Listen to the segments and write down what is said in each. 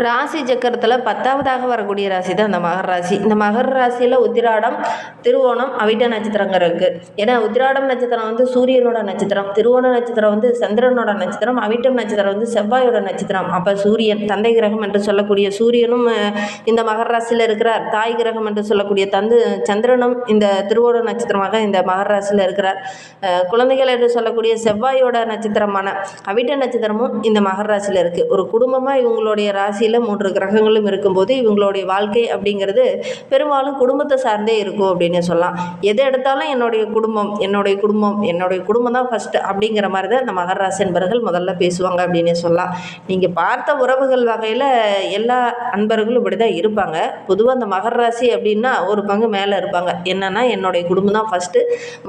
ராசி சக்கரத்தில் 10வதாக வரக்கூடிய ராசி தான் இந்த மகர ராசி. இந்த மகர ராசியில் உத்திராடம், திருவோணம், அவிட்ட நட்சத்திரங்கள் இருக்குது. ஏன்னா உத்திராடம் நட்சத்திரம் வந்து சூரியனோட நட்சத்திரம், திருவோண நட்சத்திரம் வந்து சந்திரனோட நட்சத்திரம், அவிட்டம் நட்சத்திரம் வந்து செவ்வாயோட நட்சத்திரம். அப்போ சூரியன் தந்தை கிரகம் என்று சொல்லக்கூடிய சூரியனும் இந்த மகர ராசியில் இருக்கிறார். தாய் கிரகம் என்று சொல்லக்கூடிய சந்திரனும் இந்த திருவோண நட்சத்திரமாக இந்த மகர ராசியில் இருக்கிறார். குழந்தைகள் என்று சொல்லக்கூடிய செவ்வாயோட நட்சத்திரமான அவிட்ட நட்சத்திரமும் இந்த மகர ராசியில் இருக்குது. ஒரு குடும்பமாக இவங்களுடைய ராசியில் 3 கிரகங்களும் இருக்கும்போது இவங்களுடைய வாழ்க்கை அப்படிங்கிறது பெரும்பாலும் குடும்பத்தை சார்ந்தே இருக்கும் அப்படின்னு சொல்லலாம். எதை எடுத்தாலும் என்னுடைய குடும்பம் தான் ஃபர்ஸ்ட் அப்படிங்கிற மாதிரி தான் இந்த மகர ராசி என்பர்கள் முதல்ல பேசுவாங்க அப்படின்னு சொல்லலாம். நீங்கள் பார்த்த உறவுகள் வகையில் எல்லா அன்பர்களும் இப்படி தான் இருப்பாங்க. பொதுவாக அந்த மகர ராசி அப்படின்னா ஒரு பங்கு மேலே இருப்பாங்க. என்னன்னா என்னுடைய குடும்பம் தான் ஃபஸ்ட்டு,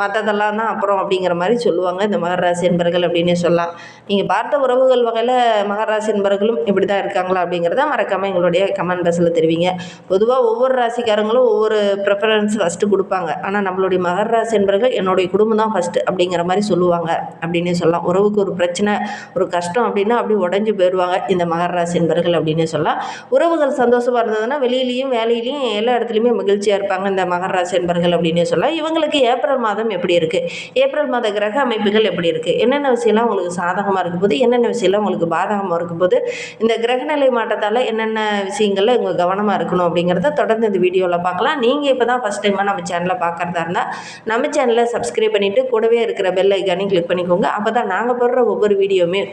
மற்றதெல்லாம் தான் அப்புறம் அப்படிங்கிற மாதிரி சொல்லுவாங்க இந்த மகர ராசி என்பர்கள் அப்படின்னு சொல்லலாம். நீங்கள் பார்த்த உறவுகள் வகையில் மகர ராசி என்பர்களும் இப்படி தான் இருக்காங்களா அப்படிங்கிறத மறக்காமல் எங்களுடைய கமெண்ட் பாக்ஸில் தெரிவிங்க. பொதுவாக ஒவ்வொரு ராசிக்காரங்களும் ஒவ்வொரு ப்ரிஃபரன்ஸ் ஃபஸ்ட்டு கொடுப்பாங்க. ஆனால் நம்மளுடைய மகர ராசி என்பர்கள் என்னுடைய குடும்பம் தான் ஃபஸ்ட்டு அப்படிங்கிற மாதிரி சொல்லுவாங்க அப்படின்னு சொல்லலாம். உறவுக்கு ஒரு பிரச்சனை, ஒரு கஷ்டம் அப்படின்னா அப்படி உடஞ்சி போயிடுவாங்க இந்த மகர ராசி என்பர்கள் அப்படின்னு சொல்லலாம். உறவுகள் சந்தோஷமாக இருந்ததுன்னா வெளியிலையும் வேலையிலையும் எல்லா இடத்துலையுமே மகிழ்ச்சியாக இருப்பாங்க இந்த மகர ராசி என்பர்கள் அப்படின்னு சொல்லலாம். இவங்களுக்கு ஏப்ரல் மாதம் எப்படி இருக்குது, ஏப்ரல் மாத கிரக அமைப்புகள் எப்படி இருக்குது, என்னென்ன விஷயம்லாம் உங்களுக்கு சாதகமாக இருக்கும்போது, என்னென்ன விஷயம்லாம் உங்களுக்கு பாதகமாக இருக்கும்போது, இந்த கிரகநிலை மாற்றத்தால் என்னென்ன விஷயங்களில் இவங்க கவனமாக இருக்கணும் அப்படிங்கிறத தொடர்ந்து இந்த வீடியோவில் பார்க்கலாம். நீங்கள் இப்போ தான் ஃபஸ்ட் டைமாக நம்ம சேனலை பார்க்குறதா இருந்தால் நம்ம சேனலை சப்ஸ்கிரைப் பண்ணிவிட்டு கூடவே இருக்கிற பெல் ஐக்கானையும் கிளிக் பண்ணிக்கோங்க. அப்போ தான் நாங்கள் போடுற ஒவ்வொரு வீடியோவுமே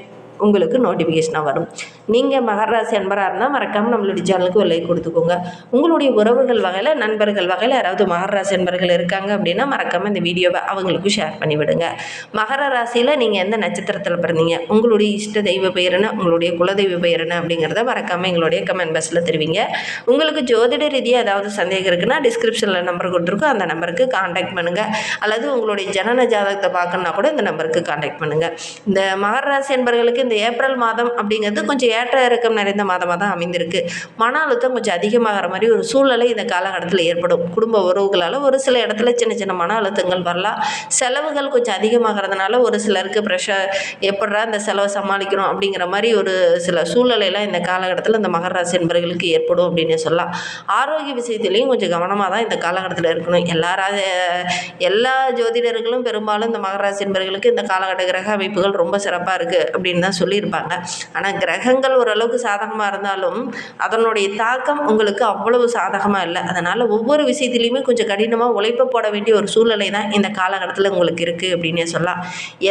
உங்களுக்கு நோட்டிஃபிகேஷனாக வரும். நீங்கள் மகர ராசி அன்பராக இருந்தால் மறக்காமல் நம்மளுடைய சேனலுக்கு ஒரு லைக் கொடுத்துக்கோங்க. உங்களுடைய உறவுகள் வகையில், நண்பர்கள் வகையில் யாராவது மகர ராசி அன்பர்கள் இருக்காங்க அப்படின்னா மறக்காமல் இந்த வீடியோவை அவங்களுக்கும் ஷேர் பண்ணிவிடுங்க. மகர ராசியில் நீங்கள் எந்த நட்சத்திரத்தில் பிறந்தீங்க, உங்களுடைய இஷ்ட தெய்வ பெயர் என்ன, உங்களுடைய குலதெய்வ பெயர் என்ன அப்படிங்கிறத மறக்காமல் எங்களுடைய கமெண்ட் பாக்ஸில் தெரிவிங்க. உங்களுக்கு ஜோதிட ரீதியாக ஏதாவது சந்தேகம் இருக்குன்னா டிஸ்கிரிப்ஷனில் நம்பர் கொடுத்துருக்கோம், அந்த நம்பருக்கு கான்டாக்ட் பண்ணுங்கள். அல்லது உங்களுடைய ஜனன ஜாதகத்தை பார்க்கணுன்னா கூட இந்த நம்பருக்கு கான்டாக்ட் பண்ணுங்கள். இந்த மகர ராசி அன்பர்களுக்கு இந்த ஏப்ரல் மாதம் அப்படிங்கிறது கொஞ்சம் ஏற்ற இறக்கம் நிறைந்த மாதமாக தான் அமைந்திருக்கு. மன அழுத்தம் கொஞ்சம் அதிகமாகிற மாதிரி ஒரு சூழ்நிலை இந்த காலகட்டத்தில் ஏற்படும். குடும்ப உறவுகளால் ஒரு சில இடத்துல சின்ன சின்ன மன அழுத்தங்கள் வரலாம். செலவுகள் கொஞ்சம் அதிகமாகிறதுனால ஒரு சிலருக்கு ப்ரெஷர், எப்படா இந்த செலவை சமாளிக்கணும் அப்படிங்கிற மாதிரி ஒரு சில சூழ்நிலையெல்லாம் இந்த காலகட்டத்தில் இந்த மகர ராசி என்பர்களுக்கு ஏற்படும் அப்படின்னு சொல்லலாம். ஆரோக்கிய விஷயத்துலேயும் கொஞ்சம் கவனமாக தான் இந்த காலகட்டத்தில் இருக்கணும். எல்லா ஜோதிடர்களும் பெரும்பாலும் இந்த மகர ராசி என்பர்களுக்கு இந்த காலகட்ட கிரக அமைப்புகள் ரொம்ப சிறப்பாக இருக்குது அப்படின்னு தான் சொல்லியிருப்பாங்க. ஆனால் கிரகங்கள் ஓரளவுக்கு சாதகமாக இருந்தாலும் அதனுடைய தாக்கம் உங்களுக்கு அவ்வளவு சாதகமாக இல்லை. அதனால் ஒவ்வொரு விஷயத்துலையுமே கொஞ்சம் கடினமாக உழைப்பு போட வேண்டிய ஒரு சூழ்நிலை தான் இந்த காலகட்டத்தில் உங்களுக்கு இருக்குது அப்படின்னே சொல்லலாம்.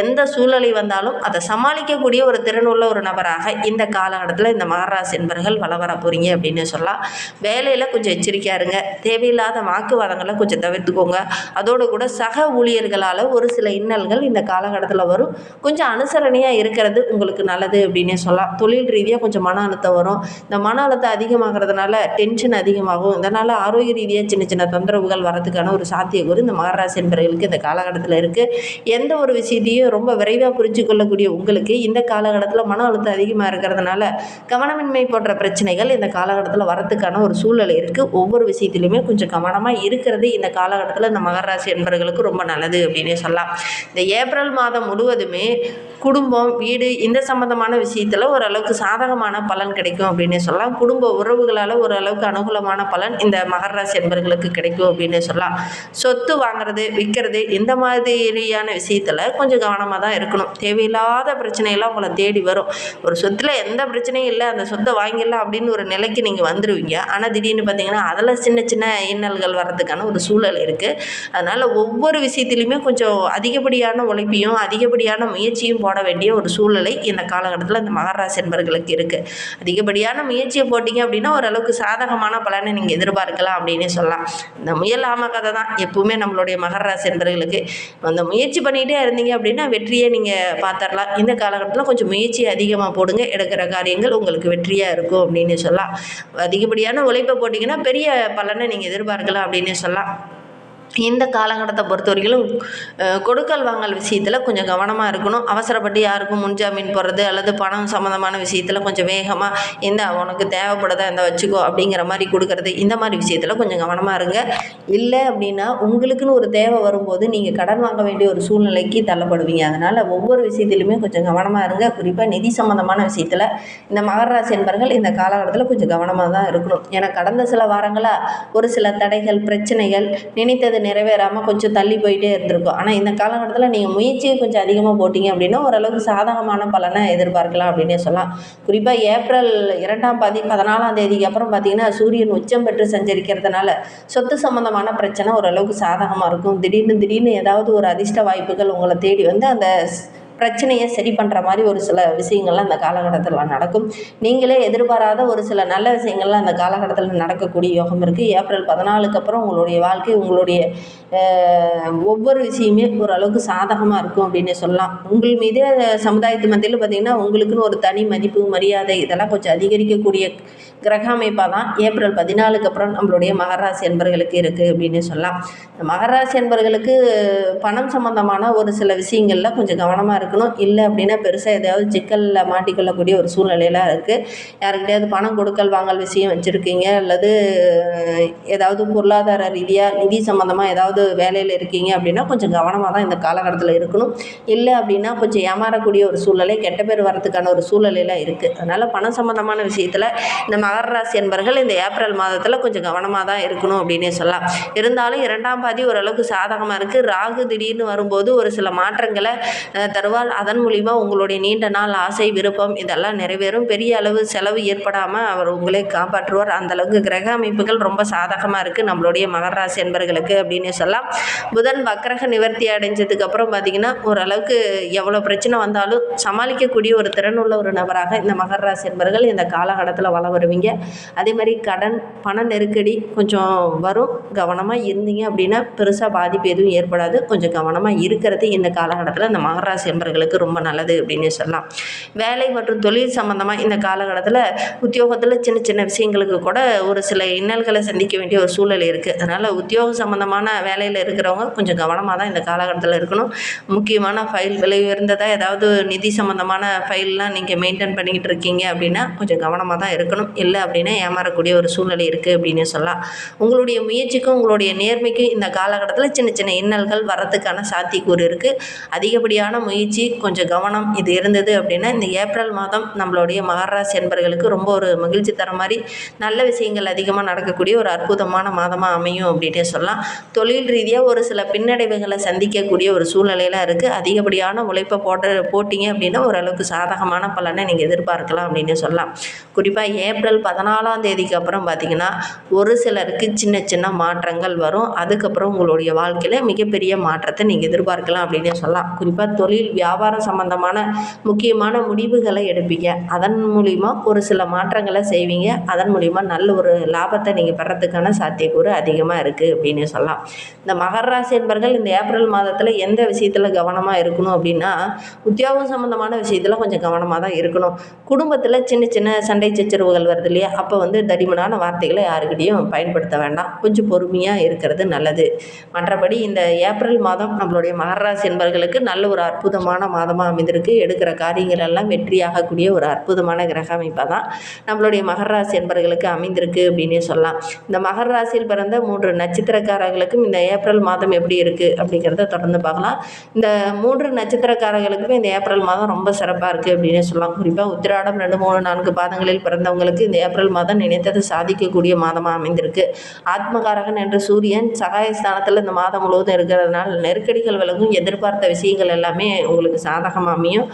எந்த சூழ்நிலை வந்தாலும் அதை சமாளிக்கக்கூடிய ஒரு திறனுள்ள ஒரு நபராக இந்த காலகட்டத்தில் இந்த மகர ராசி என்பர்கள் வர போகிறீங்க அப்படின்னு சொல்லலாம். வேலையில் கொஞ்சம் எச்சரிக்கையாக இருங்க. தேவையில்லாத வாக்குவாதங்களை கொஞ்சம் தவிர்த்துக்கோங்க. அதோடு கூட சக ஊழியர்களால் ஒரு சில இன்னல்கள் இந்த காலகட்டத்தில் வரும். கொஞ்சம் அனுசரணையாக இருக்கிறது உங்களுக்கு நல்லது அப்படின்னே சொல்லலாம். தொழில் ரீதியாக கொஞ்சம் மன அழுத்தம் வரும். இந்த மன அழுத்தம் அதிகமாகிறதுனால டென்ஷன் அதிகமாகும். இதனால் ஆரோக்கிய ரீதியாக சின்ன சின்ன தொந்தரவுகள் வரதுக்கான ஒரு சாத்தியக்கூறு இந்த மகர ராசி என்பவர்களுக்கு இந்த காலகட்டத்தில் இருக்குது. எந்த ஒரு விஷயத்தையும் ரொம்ப விரைவாக புரிஞ்சு கொள்ளக்கூடிய உங்களுக்கு இந்த காலகட்டத்தில் மன அழுத்தம் அதிகமாக இருக்கிறதுனால கவனமின்மை போன்ற பிரச்சனைகள் இந்த காலகட்டத்தில் வரதுக்கான ஒரு சூழ்நிலை இருக்குது. ஒவ்வொரு விஷயத்திலையுமே கொஞ்சம் கவனமாக இருக்கிறது இந்த காலகட்டத்தில் இந்த மகர ராசி என்பவர்களுக்கு ரொம்ப நல்லது அப்படின்னே சொல்லலாம். இந்த ஏப்ரல் மாதம் முழுவதுமே குடும்பம், வீடு இந்த சம்பந்தமான விஷயத்தில் ஓரளவுக்கு சாதகமான பலன் கிடைக்கும் அப்படின்னு சொல்லலாம். குடும்ப உறவுகளால் ஓரளவுக்கு அனுகூலமான பலன் இந்த மகர ராசி என்பர்களுக்கு கிடைக்கும் அப்படின்னு சொல்லலாம். சொத்து வாங்குறது, விற்கிறது இந்த மாதிரியான விஷயத்தில் கொஞ்சம் கவனமாக தான் இருக்கணும். தேவையில்லாத பிரச்சனையெல்லாம் உங்களை தேடி வரும். ஒரு சொத்தில் எந்த பிரச்சனையும் இல்லை, அந்த சொத்தை வாங்கிடலாம் அப்படின்னு ஒரு நிலைக்கு நீங்கள் வந்துடுவீங்க. ஆனால் திடீர்னு பார்த்தீங்கன்னா அதில் சின்ன சின்ன இன்னல்கள் வர்றதுக்கான ஒரு சூழல் இருக்குது. அதனால் ஒவ்வொரு விஷயத்துலையுமே கொஞ்சம் அதிகப்படியான உழைப்பையும் அதிகப்படியான முயற்சியும் போட வேண்டிய ஒரு சூழ்நிலை இந்த காலகட்டத்தில் இந்த மகர ராசி என்பர்களுக்கு இருக்குது. அதிகப்படியான முயற்சியை போட்டிங்க அப்படின்னா ஓரளவுக்கு சாதகமான பலனை நீங்கள் எதிர்பார்க்கலாம் அப்படின்னு சொல்லலாம். இந்த முயலாம கதை தான் எப்பவுமே நம்மளுடைய மகர ராசி என்பர்களுக்கு. அந்த முயற்சி பண்ணிகிட்டே இருந்தீங்க அப்படின்னா வெற்றியை நீங்கள் பார்த்துடலாம். இந்த காலகட்டத்தில் கொஞ்சம் முயற்சி அதிகமாக போடுங்க, எடுக்கிற காரியங்கள் உங்களுக்கு வெற்றியாக இருக்கும் அப்படின்னு சொல்லலாம். அதிகப்படியான உழைப்பை போட்டிங்கன்னா பெரிய பலனை நீங்கள் எதிர்பார்க்கலாம் அப்படின்னு சொல்லலாம். இந்த காலகட்டத்தை பொறுத்த வரைக்கும் கொடுக்கல் வாங்கல் விஷயத்தில் கொஞ்சம் கவனமாக இருக்கணும். அவசரப்பட்டு யாருக்கும் முன்ஜாமீன் போடுறது அல்லது பணம் சம்மந்தமான விஷயத்தில் கொஞ்சம் வேகமாக இந்த உனக்கு தேவைப்படுதா இந்த வச்சுக்கோ அப்படிங்கிற மாதிரி கொடுக்கறது, இந்த மாதிரி விஷயத்தில் கொஞ்சம் கவனமாக இருங்க. இல்லை அப்படின்னா உங்களுக்குன்னு ஒரு தேவை வரும்போது நீங்கள் கடன் வாங்க வேண்டிய ஒரு சூழ்நிலைக்கு தள்ளப்படுவீங்க. அதனால் ஒவ்வொரு விஷயத்திலுமே கொஞ்சம் கவனமாக இருங்க. குறிப்பாக நிதி சம்மந்தமான விஷயத்தில் இந்த மகர ராசி என்பர்கள் இந்த காலகட்டத்தில் கொஞ்சம் கவனமாக தான் இருக்கணும். ஏன்னா கடந்த சில வாரங்களாக ஒரு சில தடைகள், பிரச்சனைகள், நினைத்தது நிறைவேறாமல் கொஞ்சம் தள்ளி போயிட்டே இருந்திருக்கும். ஆனால் இந்த காலகட்டத்தில் நீங்கள் முயற்சியை கொஞ்சம் அதிகமாக போட்டிங்க அப்படின்னா ஓரளவுக்கு சாதகமான பலனை எதிர்பார்க்கலாம் அப்படின்னே சொல்லலாம். குறிப்பாக ஏப்ரல் 2ஆம் தேதி 14ஆம் தேதிக்கு அப்புறம் பார்த்திங்கன்னா சூரியன் உச்சம் பெற்று சஞ்சரிக்கிறதுனால சொத்து சம்மந்தமான பிரச்சனை ஓரளவுக்கு சாதகமாக இருக்கும். திடீர்னு ஏதாவது ஒரு அதிர்ஷ்ட வாய்ப்புகள் உங்களை தேடி வந்து அந்த பிரச்சனையை சரி பண்ணுற மாதிரி ஒரு சில விஷயங்கள்லாம் அந்த காலகட்டத்தில் நடக்கும். நீங்களே எதிர்பாராத ஒரு சில நல்ல விஷயங்கள்லாம் அந்த காலகட்டத்தில் நடக்கக்கூடிய யோகம் இருக்குது. ஏப்ரல் 14க்கு அப்புறம் உங்களுடைய வாழ்க்கை, உங்களுடைய ஒவ்வொரு விஷயமே ஓரளவுக்கு சாதகமாக இருக்கும் அப்படின்னே சொல்லலாம். உங்கள் மீதே சமுதாயத்து மத்தியில் பார்த்திங்கன்னா உங்களுக்குன்னு ஒரு தனி மதிப்பு, மரியாதை இதெல்லாம் கொஞ்சம் அதிகரிக்கக்கூடிய கிரக அமைப்பாக தான் ஏப்ரல் 14க்கு அப்புறம் நம்மளுடைய மகர ராசி என்பர்களுக்கு இருக்குது அப்படின்னு சொல்லலாம். இந்த மகர ராசி என்பர்களுக்கு பணம் சம்மந்தமான ஒரு சில விஷயங்களில் கொஞ்சம் கவனமாக இருக்கணும். இல்லை அப்படின்னா பெருசாக எதாவது சிக்கலில் மாட்டிக்கொள்ளக்கூடிய ஒரு சூழ்நிலையெல்லாம் இருக்குது. யாருக்கிட்டையாவது பணம் கொடுக்கல் வாங்கல் விஷயம் வச்சுருக்கீங்க அல்லது ஏதாவது பொருளாதார ரீதியாக நிதி சம்மந்தமாக ஏதாவது வேலையில் இருக்கீங்க அப்படின்னா கொஞ்சம் கவனமாக தான் இந்த காலகட்டத்தில் இருக்கணும். இல்லை அப்படின்னா கொஞ்சம் ஏமாறக்கூடிய ஒரு சூழ்நிலை, கெட்ட பேர் வரதுக்கான ஒரு சூழ்நிலையெல்லாம் இருக்குது. அதனால் பணம் சம்மந்தமான விஷயத்தில் இந்த மகர ராசி என்பர்கள் இந்த ஏப்ரல் மாதத்தில் கொஞ்சம் கவனமாக தான் இருக்கணும் அப்படின்னே சொல்லலாம். இருந்தாலும் 2ஆம் பாதி ஓரளவுக்கு சாதகமாக இருக்குது. ராகு திடீர்னு வரும்போது ஒரு சில மாற்றங்களை தருவார். அதன் மூலிமா உங்களுடைய நீண்ட நாள் ஆசை, விருப்பம் இதெல்லாம் நிறைவேறும். பெரிய அளவு செலவு ஏற்படாமல் அவர் உங்களை காப்பாற்றுவார். அந்தளவுக்கு கிரக அமைப்புகள் ரொம்ப சாதகமாக இருக்குது நம்மளுடைய மகர ராசி என்பர்களுக்கு அப்படின்னே சொல்லலாம். புதன் வக்ரக நிவர்த்தி அடைஞ்சதுக்கு அப்புறம் பார்த்திங்கன்னா ஓரளவுக்கு எவ்வளோ பிரச்சனை வந்தாலும் சமாளிக்கக்கூடிய ஒரு திறனுள்ள ஒரு நபராக இந்த மகர ராசி என்பர்கள் இந்த காலகட்டத்தில் வள வருவீங்க. அதே மாதிரி கடன், பண நெருக்கடி கொஞ்சம் வரும். கவனமாக இருந்தீங்க அப்படின்னா பெருசாக பாதிப்பு எதுவும் ஏற்படாது. கொஞ்சம் கவனமாக இருக்கிறது இந்த காலகட்டத்தில் இந்த மகர ராசி என்பர்களுக்கு ரொம்ப நல்லது அப்படின்னு சொல்லலாம். வேலை மற்றும் தொழில் சம்பந்தமாக இந்த காலகட்டத்தில் உத்தியோகத்தில் சின்ன சின்ன விஷயங்களுக்கு கூட ஒரு சில இன்னல்களை சந்திக்க வேண்டிய ஒரு சூழல் இருக்குது. அதனால் உத்தியோக சம்பந்தமான வேலையில் இருக்கிறவங்க கொஞ்சம் கவனமாக தான் இந்த காலகட்டத்தில் இருக்கணும். முக்கியமான ஃபைல், விலை உயர்ந்ததாக ஏதாவது நிதி சம்மந்தமான ஃபைல்லாம் நீங்கள் மெயின்டைன் பண்ணிக்கிட்டு இருக்கீங்க அப்படின்னா கொஞ்சம் கவனமாக தான் இருக்கணும். இல்லை அப்படின்னா ஏமாறக்கூடிய ஒரு சூழ்நிலை இருக்குது அப்படின்னு சொல்லலாம். உங்களுடைய முயற்சிக்கும் உங்களுடைய நேர்மைக்கும் இந்த காலகட்டத்தில் சின்ன சின்ன இன்னல்கள் வரத்துக்கான சாத்தியக்கூறு இருக்குது. அதிகப்படியான முயற்சி, கொஞ்சம் கவனம் இது இருந்தது அப்படின்னா இந்த ஏப்ரல் மாதம் நம்மளுடைய மகர ராசி என்பர்களுக்கு ரொம்ப ஒரு மகிழ்ச்சி தர மாதிரி நல்ல விஷயங்கள் அதிகமாக நடக்கக்கூடிய ஒரு அற்புதமான மாதமாக அமையும் அப்படின்னே சொல்லலாம். தொழில் ரீதியாக ஒரு சில பின்னடைவுகளை சந்திக்கக்கூடிய ஒரு சூழ்நிலையில் இருக்குது. அதிகப்படியான உழைப்பை போட்டிங்க அப்படின்னா ஓரளவுக்கு சாதகமான பலனை நீங்கள் எதிர்பார்க்கலாம் அப்படின்னு சொல்லலாம். குறிப்பாக ஏப்ரல் 14ஆம் தேதிக்கு அப்புறம் பார்த்திங்கன்னா ஒரு சிலருக்கு சின்ன சின்ன மாற்றங்கள் வரும். அதுக்கப்புறம் உங்களுடைய வாழ்க்கையில் மிகப்பெரிய மாற்றத்தை நீங்கள் எதிர்பார்க்கலாம் அப்படின்னு சொல்லலாம். குறிப்பாக தொழில், வியாபாரம் சம்பந்தமான முக்கியமான முடிவுகளை எடுப்பீங்க. அதன் மூலிமா ஒரு சில மாற்றங்களை செய்வீங்க. அதன் மூலிமா நல்ல ஒரு லாபத்தை நீங்கள் பெறத்துக்கான சாத்தியக்கூறு அதிகமாக இருக்குது அப்படின்னு சொல்லலாம். இந்த மகர ராசி என்பர்கள் இந்த ஏப்ரல் மாதத்தில் எந்த விஷயத்தில் கவனமாக இருக்கணும் அப்படின்னா உத்தியோகம் சம்மந்தமான விஷயத்தில் கொஞ்சம் கவனமாக தான் இருக்கணும். குடும்பத்தில் சின்ன சின்ன சண்டை சச்சரவுகள் வருது இல்லையா, அப்போ தடிமனான வார்த்தைகளை யாருக்கிட்டையும் பயன்படுத்த வேண்டாம். கொஞ்சம் பொறுமையாக இருக்கிறது நல்லது. மற்றபடி இந்த ஏப்ரல் மாதம் நம்மளுடைய மகர ராசி என்பர்களுக்கு நல்ல ஒரு அற்புதமான மாதமாக அமைந்திருக்கு. எடுக்கிற காரியங்கள் எல்லாம் வெற்றியாகக்கூடிய ஒரு அற்புதமான கிரக அமைப்பாக தான் நம்மளுடைய மகர ராசி என்பர்களுக்கு அமைந்திருக்கு அப்படின்னே சொல்லலாம். இந்த மகர ராசியில் பிறந்த 3 நட்சத்திரக்காரர்களுக்கும் இந்த ஏப்ரல் மாதம் எப்படி இருக்குது அப்படிங்கிறத தொடர்ந்து பார்க்கலாம். இந்த 3 நட்சத்திரக்காரர்களுக்குமே இந்த ஏப்ரல் மாதம் ரொம்ப சிறப்பாக இருக்குது அப்படின்னே சொல்லலாம். குறிப்பாக உத்திராடம் 2, 3, 4 பாதங்களில் பிறந்தவங்களுக்கு இந்த ஏப்ரல் மாதம் நினைத்தது சாதிக்கக்கூடிய மாதமாக அமைந்திருக்கு. ஆத்மகாரகன் என்ற சூரியன் சகாயஸ்தானத்தில் இந்த மாதம் முழுவதும் இருக்கிறதுனால நெருக்கடிகள் விலகும். எதிர்பார்த்த விஷயங்கள் எல்லாமே உங்களுக்கு சாதகமாக அமையும்.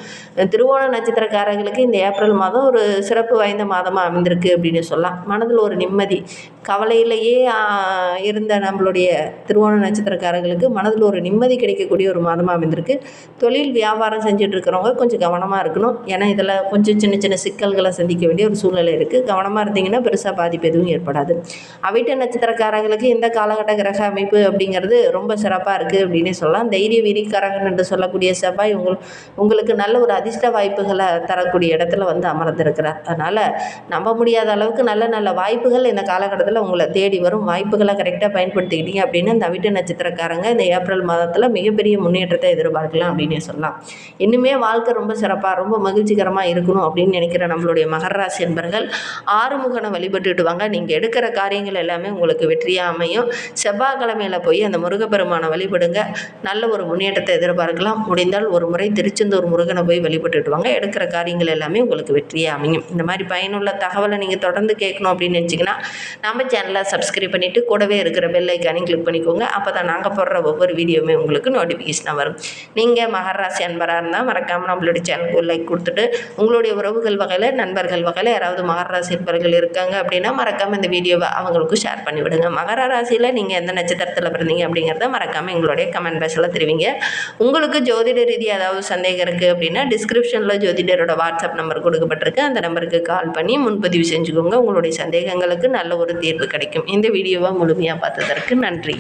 திருவோண நட்சத்திரக்காரர்களுக்கு இந்த ஏப்ரல் மாதம் ஒரு சிறப்பு வாய்ந்த மாதமாக அமைந்திருக்கு அப்படின்னு சொல்லலாம். மனதில் ஒரு நிம்மதி, கவலையிலேயே இருந்த நம்மளுடைய திருவோண நட்சத்திரக்காரர்களுக்கு மனதில் ஒரு நிம்மதி கிடைக்கக்கூடிய ஒரு மாதமாக அமைந்திருக்கு. தொழில், வியாபாரம் செஞ்சுட்டு இருக்கிறவங்க கொஞ்சம் கவனமாக இருக்கணும். ஏன்னா இதில் கொஞ்சம் சின்ன சின்ன சிக்கல்களை சந்திக்க வேண்டிய ஒரு சூழ்நிலை இருக்குது. கவனமாக இருந்தீங்கன்னா பெருசாக பாதிப்பு எதுவும் ஏற்படாது. அவிட்ட நட்சத்திரக்காரர்களுக்கு இந்த காலகட்ட கிரக அமைப்பு அப்படிங்கிறது ரொம்ப சிறப்பாக இருக்குது அப்படின்னு சொல்லலாம். தைரிய வீரிக்காரகன் என்று சொல்லக்கூடிய செவ்வாய் செவ்வாய் உங்களுக்கு நல்ல ஒரு அதிர்ஷ்ட வாய்ப்புகளை தரக்கூடிய இடத்துல வந்து அமர்ந்திருக்கிறார். அதனால் நம்ப முடியாத அளவுக்கு நல்ல நல்ல வாய்ப்புகள் இந்த காலகட்டத்தில் உங்களை தேடி வரும். வாய்ப்புகளை கரெக்டாக பயன்படுத்திக்கிட்டீங்க அப்படின்னு இந்த அவிட்ட நட்சத்திரக்காரங்க இந்த ஏப்ரல் மாதத்தில் மிகப்பெரிய முன்னேற்றத்தை எதிர்பார்க்கலாம் அப்படின்னே சொல்லலாம். இன்னுமே வாழ்க்கை ரொம்ப சிறப்பாக ரொம்ப மகிழ்ச்சிகரமாக இருக்கணும் அப்படின்னு நினைக்கிற நம்மளுடைய மகர ராசி என்பர்கள் ஆறுமுகனை வழிபட்டுட்டு வாங்க. நீங்கள் எடுக்கிற காரியங்கள் எல்லாமே உங்களுக்கு வெற்றியாக அமையும். செவ்வாய்க்கிழமையில் போய் அந்த முருகப்பெருமானை வழிபடுங்க. நல்ல ஒரு முன்னேற்றத்தை எதிர்பார்க்கலாம். முடிந்தால் ஒரு முறை திருச்செந்தூர் முருகனை போய் வழிபட்டுட்டு வாங்க. எடுக்கிற காரியங்கள் எல்லாமே உங்களுக்கு வெற்றியாக அமையும். இந்த மாதிரி பயனுள்ள தகவலை நீங்கள் தொடர்ந்து கேட்கணும் அப்படின்னு நினச்சிங்கன்னா நம்ம சேனலை சப்ஸ்கிரைப் பண்ணிவிட்டு கூடவே இருக்கிற பெல் ஐக்கானையும் கிளிக் பண்ணிக்கோங்க. அப்போ தான் நாங்கள் போடுற ஒவ்வொரு வீடியோவுமே உங்களுக்கு நோட்டிஃபிகேஷனாக வரும். நீங்கள் மகர ராசி அன்பராக இருந்தால் மறக்காமல் நம்மளுடைய சேனலுக்கு ஒரு லைக் கொடுத்துட்டு உங்களுடைய உறவுகள் வகையில் நண்பர்கள் வகையில் யாராவது மகர ராசி என்பவர்கள் இருக்காங்க அப்படின்னா மறக்காமல் இந்த வீடியோவை அவங்களுக்கும் ஷேர் பண்ணிவிடுங்க. மகர ராசியில் நீங்கள் எந்த நட்சத்திரத்தில் பிறந்தீங்க அப்படிங்கிறத மறக்காமல் எங்களுடைய கமெண்ட் பாக்ஸில் தெரிவிங்க. உங்களுக்கு ஜோதிட ரீதியாக ஏதாவது சந்தேகம் இருக்குது அப்படின்னா டிஸ்கிரிப்ஷனில் ஜோதிடரோட வாட்ஸ்அப் நம்பர் கொடுக்கப்பட்டிருக்கு. அந்த நம்பருக்கு கால் பண்ணி முன்பதிவு செஞ்சுக்கோங்க. உங்களுடைய சந்தேகங்களுக்கு நல்ல ஒரு தீர்வு கிடைக்கும். இந்த வீடியோவை முழுமையாக பார்த்ததற்கு நன்றி.